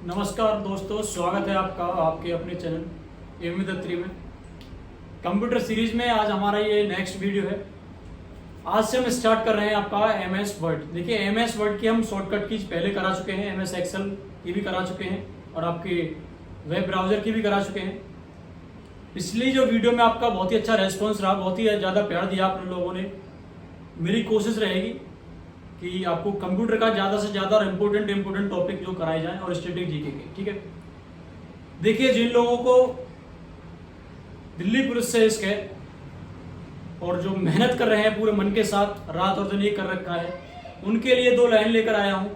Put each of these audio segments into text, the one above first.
नमस्कार दोस्तों, स्वागत है आपका आपके अपने चैनल एम विद 3 में कंप्यूटर सीरीज में। आज हमारा ये नेक्स्ट वीडियो है। आज से हम स्टार्ट कर रहे हैं आपका एम एस वर्ड। देखिए, एम एस वर्ड की हम शॉर्टकट कीज पहले करा चुके हैं, एम एस एक्सेल की भी करा चुके हैं और आपके वेब ब्राउजर की भी करा चुके हैं। पिछली जो वीडियो में आपका बहुत ही अच्छा रेस्पॉन्स रहा, बहुत ही ज़्यादा प्यार दिया आप लोगों ने। मेरी कोशिश रहेगी कि आपको कंप्यूटर का ज़्यादा से ज़्यादा इम्पोर्टेंट टॉपिक जो कराए जाएं और स्टैटिक जीके के, ठीक है। देखिए, जिन लोगों को दिल्ली पुलिस से इसके और जो मेहनत कर रहे हैं पूरे मन के साथ, रात और दिन ये कर रखा है, उनके लिए दो लाइन लेकर आया हूं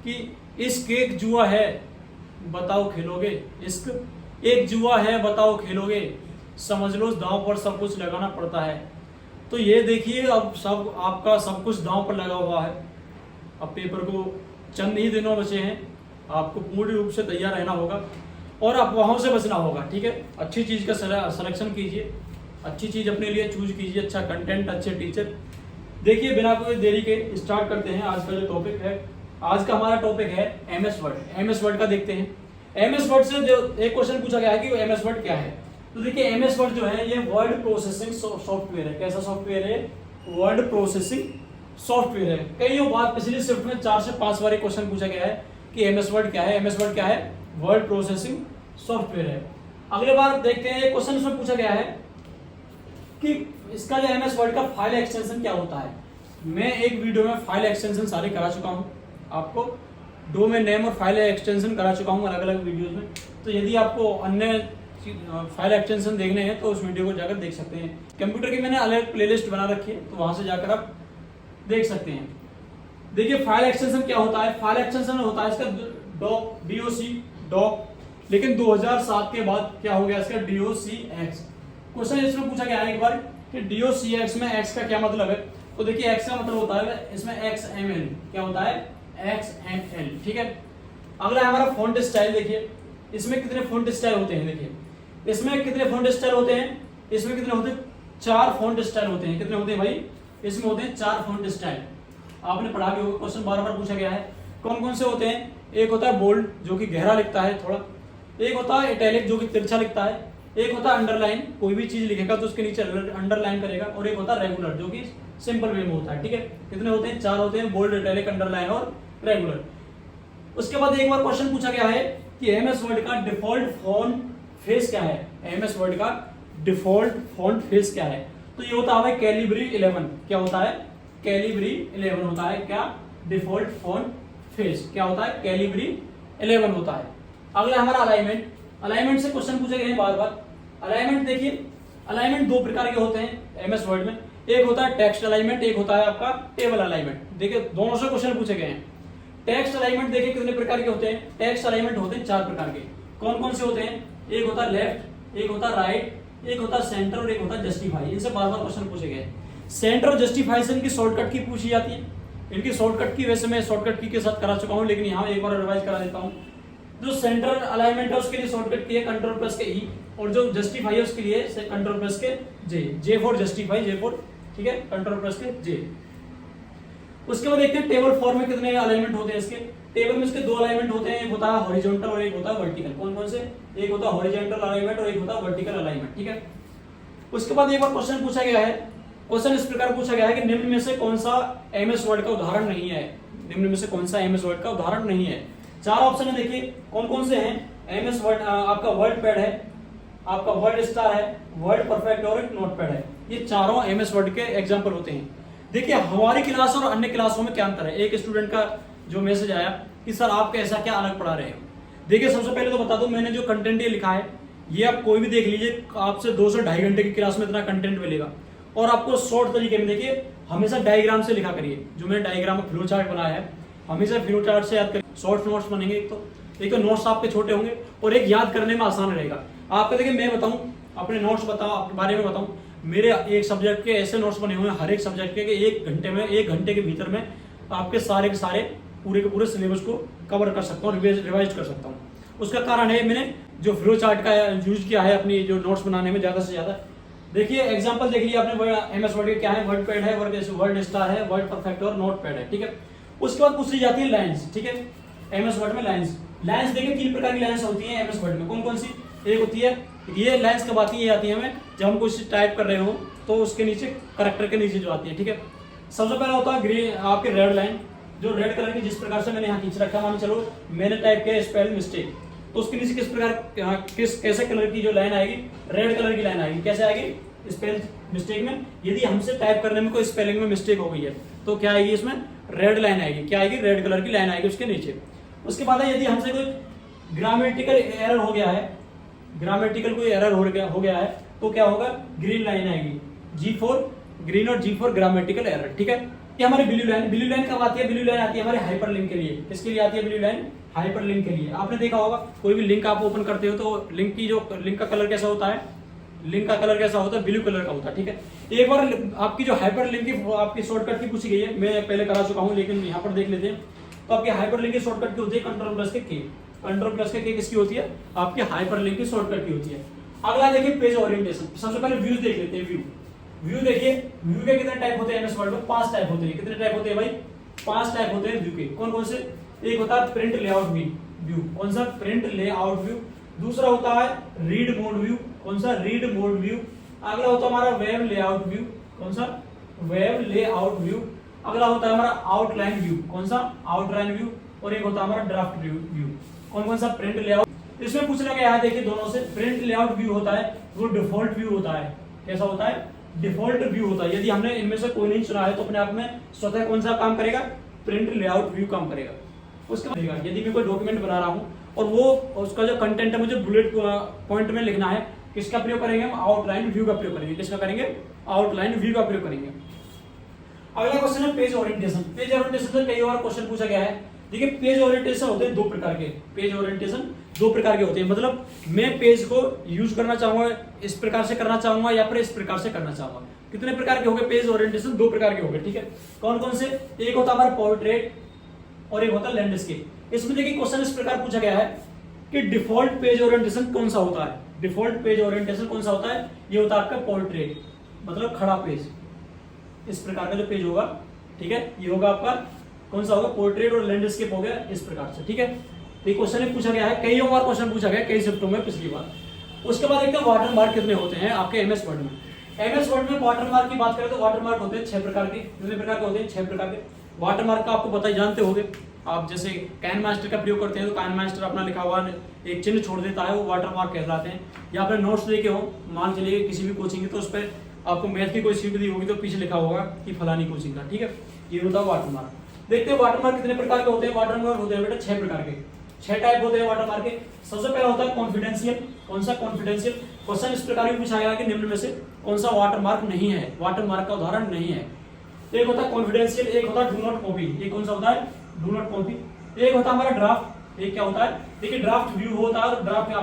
कि इश्क एक जुआ है बताओ खेलोगे, इश्क एक जुआ है बताओ खेलोगे, समझ लो दांव पर सब कुछ लगाना पड़ता है। तो ये देखिए, अब सब आपका सब कुछ दांव पर लगा हुआ है। अब पेपर को चंद ही दिनों बचे हैं, आपको पूर्ण रूप से तैयार रहना होगा और अफवाहों से बचना होगा, ठीक है। अच्छी चीज़ का सिलेक्शन कीजिए, अच्छी चीज़ अपने लिए चूज कीजिए, अच्छा कंटेंट, अच्छे टीचर। देखिए, बिना कोई देरी के स्टार्ट करते हैं आज का जो टॉपिक है। आज का हमारा टॉपिक है M S word. M S word का देखते हैं। एम एस वर्ड से जो एक क्वेश्चन पूछा गया है कि एम एस वर्ड क्या है। तो देखिए, एम एस वर्ड जो है ये वर्ड प्रोसेसिंग सॉफ्टवेयर है। कैसा सॉफ्टवेयर है? वर्ड प्रोसेसिंग सॉफ्टवेयर है। कई बार पिछली शिफ्ट में 4 से 5 बार क्वेश्चन पूछा गया है कि एम एस वर्ड क्या है। एम एस वर्ड क्या है? वर्ड प्रोसेसिंग सॉफ्टवेयर है। अगले बार देखते हैं, एक क्वेश्चन इसमें पूछा गया है कि इसका जो एम एस वर्ड का फाइल एक्सटेंशन क्या होता है। मैं एक वीडियो में फाइल एक्सटेंशन सारे करा चुका हूँ, आपको डोमेन नेम और फाइल एक्सटेंशन करा चुका हूँ अलग अलग वीडियोज में। तो यदि आपको अन्य फाइल एक्सटेंशन देखने हैं तो उस वीडियो को जाकर देख सकते हैं। कंप्यूटर की मैंने अलग प्लेलिस्ट बना रखी है, तो वहां से जाकर आप देख सकते हैं। देखिए, फाइल एक्सटेंशन क्या होता है। फाइल एक्सटेंशन होता है इसका डॉक, डॉक, लेकिन 2007 के बाद क्या हो गया इसका DOCX। क्वेश्चन इसमें पूछा गया है एक बार कि DOCX में X का क्या मतलब है। तो देखिए, X का मतलब होता है इसमें XML। क्या होता है? XML, ठीक है। अगला हमारा फॉन्ट स्टाइल। देखिए, इसमें कितने फॉन्ट स्टाइल होते हैं। देखिए, इसमें कितने फॉन्ट स्टाइल होते हैं। इसमें कितने होते हैं? 4 फॉन्ट स्टाइल होते हैं। कितने होते हैं भाई? इसमें होते हैं 4 फॉन्ट स्टाइल। आपने पढ़ा भी होगा, क्वेश्चन बार बार पूछा गया है। कौन कौन से होते हैं? एक होता है बोल्ड, जो कि गहरा लिखता है थोड़ा। एक होता है इटैलिक, जो कि तिरछा लिखता है। एक होता है अंडरलाइन, कोई भी चीज लिखेगा तो उसके नीचे अंडरलाइन करेगा। और एक होता है रेगुलर, जो कि सिंपल वे में होता है, ठीक है। कितने होते हैं? 4 होते हैं, बोल्ड, इटैलिक, अंडरलाइन और रेगुलर। उसके बाद एक बार क्वेश्चन पूछा गया है कि एम एस वर्ड का डिफॉल्ट फॉन्ट फेस क्या है। एम एस वर्ड का डिफॉल्ट फॉन्ट फेस क्या है। तो ये होता है कैलिब्री 11। क्या होता है? कैलिब्री 11 होता है। क्या? डिफॉल्ट फॉन्ट फेस क्या होता है? कैलिब्री 11 होता है। अगला हमारा अलाइनमेंट। अलाइनमेंट से क्वेश्चन पूछे गए हैं बार बार। अलाइनमेंट देखिए, अलाइनमेंट 2 प्रकार के होते हैं एम एस वर्ड में। एक होता है टेक्स्ट अलाइनमेंट, एक होता है आपका टेबल अलाइनमेंट। देखिए, दोनों से क्वेश्चन पूछे गए हैं। टेक्स्ट अलाइनमेंट देखिए कितने प्रकार के होते हैं। टेक्स्ट अलाइनमेंट होते हैं 4 प्रकार के। कौन कौन से होते हैं? एक होता है लेफ्ट, एक होता है राइट, एक होता है सेंटर और एक होता है जस्टिफाई। इनसे बार बार क्वेश्चन पूछे गए। सेंटर और जस्टिफाइशन की शॉर्टकट की पूछी जाती है। इनकी शॉर्टकट की वैसे मैं शॉर्टकट की के साथ करा चुका हूं, लेकिन यहाँ एक बार रिवाइज करा देता हूँ। जो सेंटर अलाइनमेंट है उसके लिए शॉर्टकट की है Ctrl+E, और जो जस्टिफाई है उसके लिए Ctrl+J। J for justify, J for, ठीक है, Ctrl+J। उसके बाद देखते हैं टेबल फॉर्म में कितने अलाइनमेंट होते हैं इसके। टेबल में इसके 2 अलाइनमेंट होते हैं, एक होता है हॉरिजॉन्टल और एक होता है वर्टिकल। कौन कौन से? एक होता है हॉरिजॉन्टल अलाइनमेंट और एक होता है वर्टिकल अलाइनमेंट, ठीक है। उसके बाद एक बार क्वेश्चन पूछा गया है। क्वेश्चन इस प्रकार पूछा गया है कि निम्न में से कौन सा एम एस वर्ड का उदाहरण नहीं है। निम्न में से कौन सा एम एस वर्ड का उदाहरण नहीं है। 4 ऑप्शन है, देखिए कौन कौन से हैं। एम एस वर्ड, आपका वर्ड पैड है, आपका वर्ड स्टार है, वर्ड परफेक्ट और एक नोट पैड है। ये चारों एम एस वर्ड के एग्जाम्पल होते हैं। देखिए, हमारी क्लास और अन्य क्लासों में क्या अंतर है। एक स्टूडेंट का जो मैसेज आया कि सर आप ऐसा क्या अलग पढ़ा रहे हो। देखिए, सबसे पहले तो बता दूं, मैंने जो कंटेंट ये लिखा है ये आप कोई भी देख लीजिए, आपसे 2 से 2.5 घंटे की क्लास में इतना कंटेंट मिलेगा। और आपको शॉर्ट तरीके में देखिए, हमेशा डायग्राम से लिखा करिए। जो मैंने डायग्राम में फ्लो चार्ट बनाया है, हमेशा फ्लो चार्ट से याद करिए। शॉर्ट नोट्स बनेंगे। एक तो नोट्स आपके छोटे होंगे और एक याद करने में आसान रहेगा आपका। देखिए, मैं बताऊं अपने नोट्स बताऊं, अपने बारे में बताऊं, मेरे एक सब्जेक्ट के ऐसे नोट्स बने हुए हैं, हर एक सब्जेक्ट के 1 घंटे के भीतर में आपके सारे के सारे पूरे के पूरे सिलेबस को कवर कर सकता हूँ, रिवाइज कर सकता हूँ। उसका कारण है मैंने जो फ्लो चार्ट का यूज किया है अपनी जो नोट्स बनाने में ज्यादा से ज्यादा। देखिए, एग्जांपल देख लिया आपने एम एस वर्ड के क्या है। वर्ड पैड है, वर्ड स्टार है, वर्ड परफेक्ट और नोट पैड है, ठीक है। उसके बाद पूछ ली जाती है लाइन्स, ठीक है। एम एस वर्ड में लाइन्स लाइंस देखिए 3 प्रकार की लाइंस होती हैं एमएस वर्ड में। कौन कौन सी? एक होती है, ये लाइंस कब आती है? ये आती है हमें जब हम कुछ टाइप कर रहे हो तो उसके नीचे करेक्टर के नीचे जो आती है, ठीक है। सबसे पहला होता है ग्रीन, आपके रेड लाइन, जो रेड कलर की जिस प्रकार से मैंने यहाँ खींच रखा, मान चलो मैंने टाइप किया स्पेल मिस्टेक, तो उसके नीचे किस प्रकार कैसे कलर की जो लाइन आएगी? रेड कलर की लाइन आएगी। कैसे आएगी? स्पेल मिस्टेक में यदि हमसे टाइप करने में कोई स्पेलिंग में मिस्टेक हो गई है तो क्या आएगी? इसमें रेड लाइन आएगी। क्या आएगी? रेड कलर की लाइन आएगी उसके नीचे। उसके बाद यदि हमसे कोई ग्रामेटिकल एरर हो गया है, ग्रामेटिकल कोई एरर हो गया है तो क्या होगा? ग्रीन लाइन आएगी, G4 ग्रीन और G4 ग्रामेटिकल एरर, ठीक है। ये हमारी ब्लू लाइन, ब्लू लाइन कब आती है? ब्लू लाइन आती है हमारे हाइपरलिंक के लिए। किसके लिए आती है ब्लू लाइन? हाइपरलिंक के लिए। आपने देखा होगा कोई भी लिंक आप ओपन करते हो तो लिंक का कलर कैसा होता है? लिंक का कलर कैसा होता है? ब्लू कलर का होता है, ठीक है। एक बार आपकी जो हाइपरलिंक की आपकी शॉर्टकट की पूछी गई है, मैं पहले करा चुका हूं लेकिन यहाँ पर देख लेते हैं। तो आपकी हाइपरलिंक की शॉर्टकट की होती है कंट्रोल प्लस के के। कंट्रोल प्लस के किसकी होती है? आपकी हाइपरलिंक की शॉर्टकट की होती है। अगला देखिए पेज ओरिएंटेशन। सबसे पहले व्यू देख लेते हैं। व्यू देखिए, व्यू के कितने टाइप होते हैं एमएस वर्ड में? 5 टाइप होते हैं। कितने टाइप होते हैं भाई? 5 टाइप होते हैं व्यू के। कौन कौन से? एक होता है प्रिंट लेआउट व्यू। कौन सा? Print layout view. दूसरा होता है रीड मोड व्यू। कौन सा? Read mode view. अगला होता है हमारा वेब लेआउट व्यू। कौन सा? Web layout view. अगला होता है हमारा आउटलाइन व्यू। कौन सा? Outline view. और एक होता है हमारा ड्राफ्ट व्यू। कौन कौन सा? Print layout. इसमें पूछना गया है, देखिए दोनों से। प्रिंट लेआउट व्यू होता है वो डिफॉल्ट व्यू होता है। कैसा होता है? डिफॉल्ट व्यू होता है। यदि हमने इनमें से कोई नहीं चुना है तो अपने आप में स्वतः कौन सा काम करेगा? प्रिंट लेआउट व्यू काम करेगा। उसके बाद यदि मैं कोई डॉक्यूमेंट बना रहा हूं और वो उसका जो कंटेंट है मुझे बुलेट पॉइंट में लिखना है, किसका प्रयोग करेंगे हम? आउटलाइन व्यू का प्रयोग करेंगे। किसका करेंगे? आउटलाइन व्यू का प्रयोग करेंगे। अगला क्वेश्चन है पेज ओरिएंटेशन। पेज ओरिएंटेशन से कई बार क्वेश्चन पूछा गया है। देखिए पेज ओरिएंटेशन होते हैं 2 प्रकार के। पेज ओरिएंटेशन 2 प्रकार के होते हैं। मतलब मैं पेज को यूज करना चाहूंगा, इस प्रकार से करना चाहूंगा या फिर इस प्रकार से करना चाहूंगा। कितने प्रकार के हो गए पेज ओरिएंटेशन? 2 प्रकार के हो गए, ठीक है। कौन कौन से? एक होता है हमारा पोर्ट्रेट और एक होता है लैंडस्केप। इसमें देखिए क्वेश्चन इस प्रकार पूछा गया है कि डिफॉल्ट पेज ओरिएंटेशन कौन सा होता है? डिफॉल्ट पेज ओरिएंटेशन कौन सा होता है? ये होता है आपका पोर्ट्रेट, मतलब खड़ा पेज। इस प्रकार का जो पेज होगा, ठीक है, ये होगा आपका कौन सा होगा? पोर्ट्रेट। और लैंडस्केप हो गया इस प्रकार से, ठीक है। ये क्वेश्चन पूछा गया है, कई बार क्वेश्चन पूछा गया कई शिफ्टों में पिछली बार। उसके बाद देखते हैं वाटर मार्क कितने होते हैं आपके एमएस वर्ड में। एमएस वर्ड में वाटर मार्क की बात करें तो वाटर मार्क होते हैं 6 प्रकार के। कितने प्रकार के होते हैं? 6 प्रकार के। वाटर मार्क का आपको पता ही, जानते होंगे आप। जैसे काइन मास्टर का प्रयोग करते हैं तो काइन मास्टर अपना लिखा हुआ एक चिन्ह छोड़ देता है, वो वाटर मार्क कहलाते हैं। या आपने नोट्स देखे हो, मान चलिए किसी भी कोचिंग की, तो उस पर आपको मैथ की कोई शीट दी होगी तो पीछे लिखा होगा कि फलानी कोचिंग का, ठीक है। ये होता है वाटर मार्क। देखते हैं वाटर मार्क कितने प्रकार के होते हैं। वाटर मार्क होते हैं बेटा 6 प्रकार के। 6 टाइप होते हैं वाटर मार्क के। सबसे पहला होता है कॉन्फिडेंशियल। कौन सा? कॉन्फिडेंशियल। क्वेश्चन इस प्रकार भी पूछा गया कि निम्न में से कौन सा वाटर मार्क नहीं है, वाटर मार्क का उदाहरण नहीं है। एक होता है कॉन्फिडेंशियल, एक होता है डू नॉट कॉपी। ये कौन सा होता है? Do not copy. एक होता है हमारा ड्राफ्ट। एक क्या होता है? देखिए ड्राफ्ट व्यू होता है और ड्राफ्ट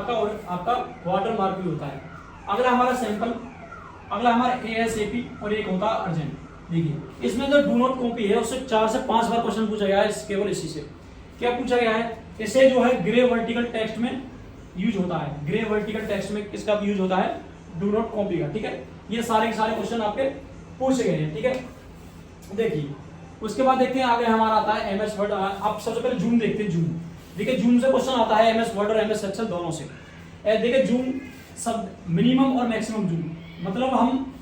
आपका वाटर मार्क भी होता है। अगला हमारा सैंपल, अगला हमारा एएसएपी और एक होता है अर्जेंट। देखिए इसमें जो डू नॉट कॉपी है उससे 4 से 5 बार क्वेश्चन पूछा गया है केवल इसी से। क्या पूछा गया है? इसे जो है ग्रे वर्टिकल टेक्स्ट में यूज होता है। ग्रे वर्टिकल टेक्स्ट में किसका यूज होता है? डू नॉट कॉपी का, ठीक है। ये सारे के सारे क्वेश्चन आपके पूछे गए हैं, ठीक है। देखिए उसके बाद देखते हैं आगे हमारा आता है एमएस वर्ड। आप सबसे पहले जूम देखते हैं। जूम देखिए, जूम से क्वेश्चन आता है एमएस वर्ड और एमएस एक्सेल दोनों से। देखिए जूम सब मिनिमम और मैक्सिमम जूम, मतलब हम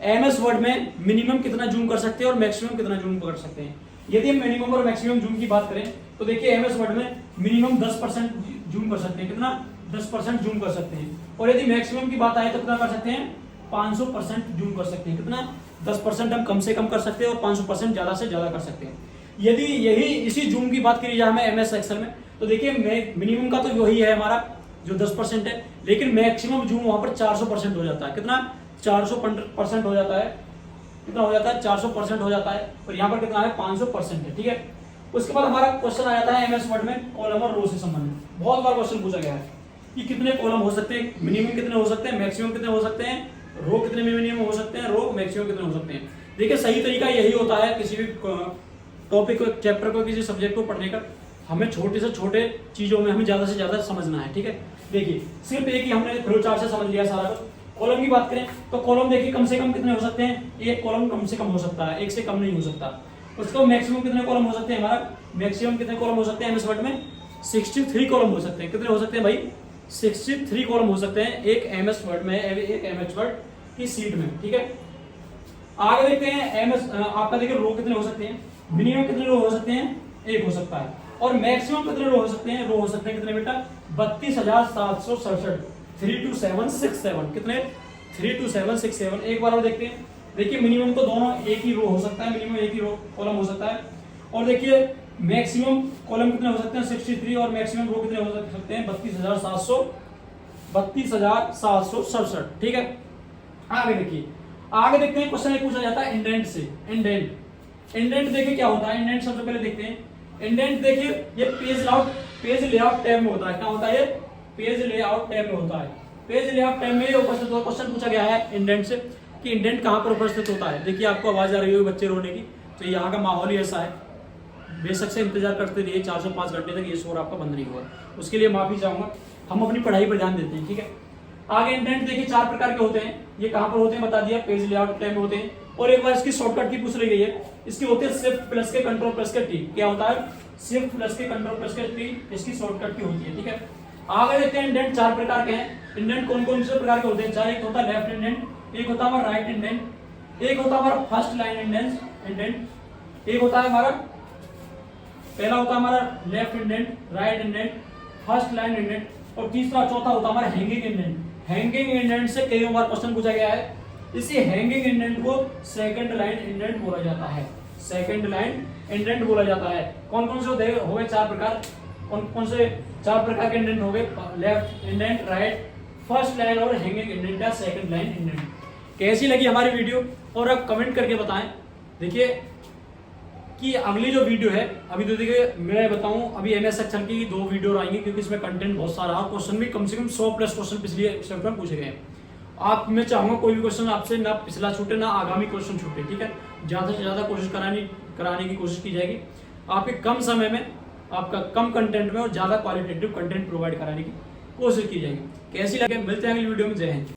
एमएस वर्ड में मिनिमम कितना जूम कर सकते हैं और मैक्सिमम कितना जूम कर सकते हैं। यदि हम मिनिमम और मैक्सिमम जूम की बात करें तो देखिए एमएस वर्ड में मिनिमम 10% जूम कर सकते हैं। कितना? 10% जूम कर सकते हैं। और यदि मैक्सिमम की बात आए तो कितना कर सकते हैं? 500% जूम कर सकते हैं। कितना? 10% हम कम से कम कर सकते हैं और 500% ज्यादा से ज्यादा कर सकते हैं। यदि यही इसी जूम की बात करी जाए हमें एमएस एक्सेल में तो देखिए मिनिमम का तो वही है हमारा जो 10% है, लेकिन मैक्सिमम जूम वहां पर 400% हो जाता है। कितना? 400% हो जाता है। कितना हो जाता है? 400% हो जाता है। और यहाँ पर कितना है? 500% है, ठीक है। उसके बाद हमारा क्वेश्चन आ जाता है एमएस वर्ड में कॉलम और रो से संबंधित। बहुत बार क्वेश्चन पूछा गया है कि कितने कॉलम हो सकते हैं, मिनिमम कितने हो सकते हैं, मैक्सिमम कितने हो सकते हैं, रो कितने मिनिमम हो सकते हैं, रो मैक्सिमम कितने हो सकते हैं। देखिए सही तरीका यही होता है किसी भी टॉपिक को, चैप्टर को, किसी सब्जेक्ट को पढ़ने का, हमें छोटे से छोटे चीजों में हमें ज्यादा से ज्यादा समझना है, ठीक है। देखिए सिर्फ एक ही हमने फ्लो चार्ट से समझ लिया सारा कुछ। कॉलम की बात करें तो कॉलम देखिए कम से कम कितने हो सकते हैं? एक कॉलम कम से कम हो सकता है, एक से कम नहीं हो सकता। उसको मैक्सिमम कितने कॉलम हो सकते हैं? हमारा मैक्सिमम कितने कॉलम हो सकते हैं एमएस वर्ड में? 63 कॉलम हो सकते हैं। कितने हो सकते हैं भाई? 63 कॉलम हो सकते हैं एक एमएस वर्ड में, एक एमएस वर्ड की सीट में। ठीक है, आगे देखते हैं एमएस आपका देखिए रो कितने हो सकते हैं, मिनिमम कितने रो हो सकते हैं? एक हो सकता है। और मैक्सिमम कितने रो हो सकते हैं? रो हो सकते हैं कितने बेटा? 32,767, 32767। कितने? 32767। एक बार और देखते हैं। देखिए मिनिमम तो दोनों एक ही रो हो सकता है, मिनिमम एक ही रो कॉलम हो सकता है। और देखिए मैक्सिमम कॉलम कितने हो सकते हैं? 63। और मैक्सिमम रो कितने हो सकते हैं? 32,767। ठीक है, आगे देखिए, आगे देखते हैं क्वेश्चन पूछा जाता है इंडेंट से। इंडेंट देखिए क्या होता है। इंडेंट सबसे पहले देखते हैं। इंडेंट देखिए ये पेज लेआउट टैब में होता है। क्या होता है? ये पेज लेआउट टैब में होता है। पेज लेआउट टैब में उपस्थित क्वेश्चन पूछा गया है इंडेंट से कि इंडेंट कहां पर उपस्थित होता है। देखिए आपको आवाज आ रही होगी बच्चे रोने की, तो यहाँ का माहौल ही ऐसा है। बेशक से इंतजार करते रहिए 405 घंटे तक ये शोर आपका बंद नहीं हुआ, उसके लिए माफी चाहूंगा। हम अपनी पढ़ाई पर ध्यान देते हैं। ठीक है, आगे इंडेंट देखिए 4 प्रकार के होते हैं। ये कहां पर होते हैं बता दिया, पेज लेआउट टैब में होते हैं। और एक बार इसकी शॉर्टकट की पूछ रही गई है, इसकी होती है शिफ्ट प्लस के कंट्रोल प्लस के टी। क्या होता है? शिफ्ट प्लस के कंट्रोल प्लस के टी, इसकी शॉर्टकट की होती है। ठीक है, आगे देखते हैं इंडेंट 4 प्रकार के हैं। इंडेंट कौन कौन से प्रकार के होते हैं? 4। एक होता है लेफ्ट इंडेंट, एक होता है हमारा राइट इंडेंट, एक होता है हमारा फर्स्ट लाइन इंडेंट, एक होता है हमारा पहला होता है हमारा left indent, right indent, first line indent, और तीसरा चौथा होता है हमारा हैंगिंग इंडेंट। हैंगिंग इंडेंट से कई बार क्वेश्चन पूछा गया है। इसी हैंगिंग इंडेंट को सेकंड लाइन इंडेंट बोला जाता है। सेकंड लाइन इंडेंट बोला जाता है। कौन कौन से हो गए 4 प्रकार? कौन कौन से 4 प्रकार के इंडेंट हो गए? Left indent, right, first line और हैंगिंग इंडेंट या सेकंड लाइन इंडेंट। कैसी लगी हमारी वीडियो? और अब कमेंट करके बताएं। देखिए कि अगली जो वीडियो है, अभी तो देखिए मैं बताऊं, अभी एमएस एक्सेल की 2 वीडियो आएंगी क्योंकि इसमें कंटेंट बहुत सारा है। क्वेश्चन भी कम से कम 100 प्लस क्वेश्चन पिछले चैप्टर में पूछे गए हैं। आप मैं चाहूंगा कोई भी क्वेश्चन आपसे ना पिछला छूटे ना आगामी क्वेश्चन छूटे। ठीक है, ज्यादा से ज्यादा कोशिश कराने की कोशिश की जाएगी। आपके कम समय में, आपका कम कंटेंट में और ज्यादा क्वालिटेटिव कंटेंट प्रोवाइड कराने की कोशिश की जाएगी। कैसी लगे? मिलते हैं अगली वीडियो में। जय हिंद।